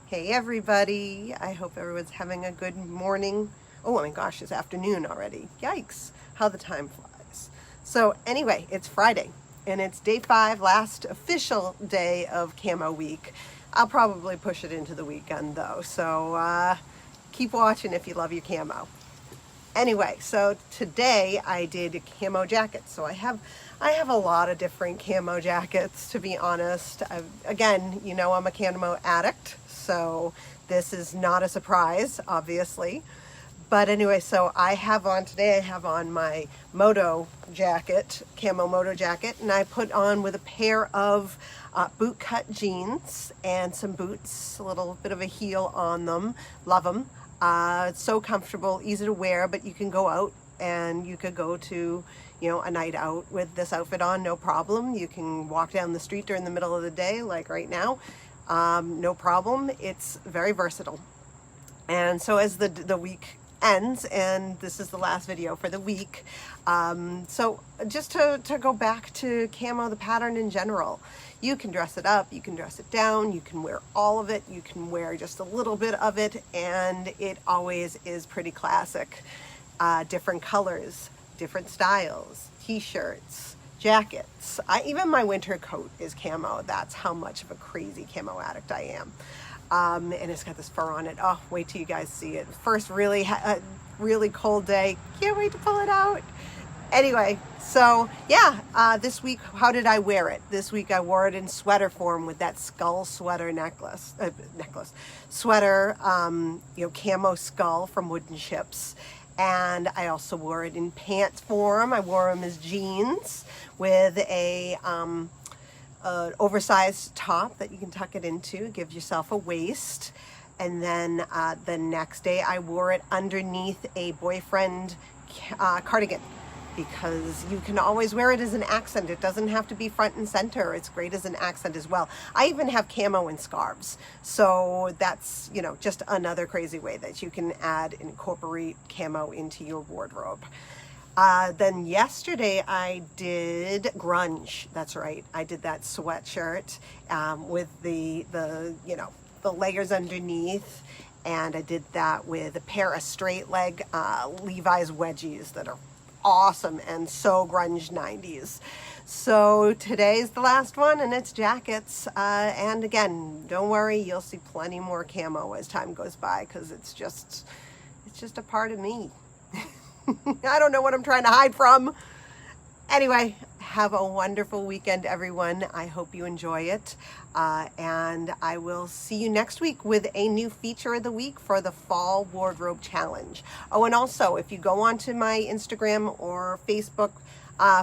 Hey everybody, I hope everyone's having a good morning. Oh my gosh, it's afternoon already. Yikes, how the time flies. So anyway, it's Friday and it's day 5, last official day of Camo Week. I'll probably push it into the weekend though, so keep watching if you love your camo. Anyway, so today I did a camo jacket. So I have a lot of different camo jackets, to be honest. Again, you know, I'm a camo addict, so this is not a surprise, obviously. But anyway, so I have on my moto jacket, camo moto jacket, and I put on with a pair of bootcut jeans and some boots, a little bit of a heel on them. Love them. It's so comfortable, easy to wear, but you can go out and you could go to, you know, a night out with this outfit on, no problem. You can walk down the street during the middle of the day, like right now, no problem. It's very versatile. And so as the week ends, and this is the last video for the week, so just to go back to camo, the pattern in general, you can dress it up, you can dress it down, you can wear all of it, you can wear just a little bit of it, and it always is pretty classic. Different colors, different styles, t-shirts, jackets. Even my winter coat is camo. That's how much of a crazy camo addict I am. And it's got this fur on it. Oh, wait till you guys see it. First really cold day. Can't wait to pull it out. Anyway, so yeah, this week, how did I wear it? This week I wore it in sweater form with that skull sweater sweater, you know, camo skull from Wooden Ships. And I also wore it in pants form. I wore them as jeans with a oversized top that you can tuck it into, give yourself a waist. And then the next day I wore it underneath a boyfriend cardigan, because you can always wear it as an accent. It doesn't have to be front and center. It's great as an accent as well. I even have camo in scarves. So that's, you know, just another crazy way that you can incorporate camo into your wardrobe. Then yesterday I did grunge. That's right. I did that sweatshirt with the you know, the layers underneath. And I did that with a pair of straight leg Levi's wedgies that are awesome and so grunge 90s. So today's the last one, and it's jackets. And again, don't worry, you'll see plenty more camo as time goes by, because it's just a part of me. I don't know what I'm trying to hide from. Anyway, have a wonderful weekend, everyone. I hope you enjoy it. And I will see you next week with a new feature of the week for the Fall Wardrobe Challenge. Oh, and also, if you go onto my Instagram or Facebook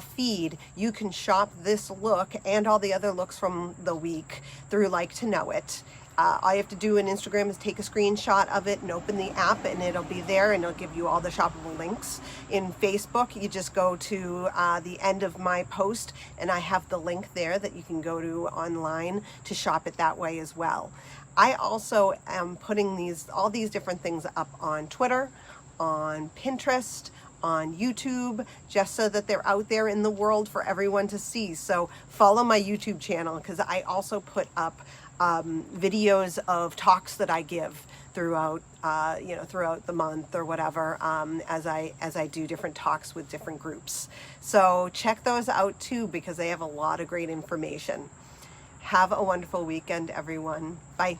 feed, you can shop this look and all the other looks from the week through Like to Know It. All you have to do in Instagram is take a screenshot of it and open the app, and it'll be there, and it'll give you all the shoppable links. In Facebook, you just go to the end of my post, and I have the link there that you can go to online to shop it that way as well. I also am putting all these different things up on Twitter, on Pinterest, on YouTube, just so that they're out there in the world for everyone to see. So follow my YouTube channel, because I also put up videos of talks that I give throughout, you know, throughout the month or whatever, as I do different talks with different groups. So check those out too, because they have a lot of great information. Have a wonderful weekend, everyone. Bye.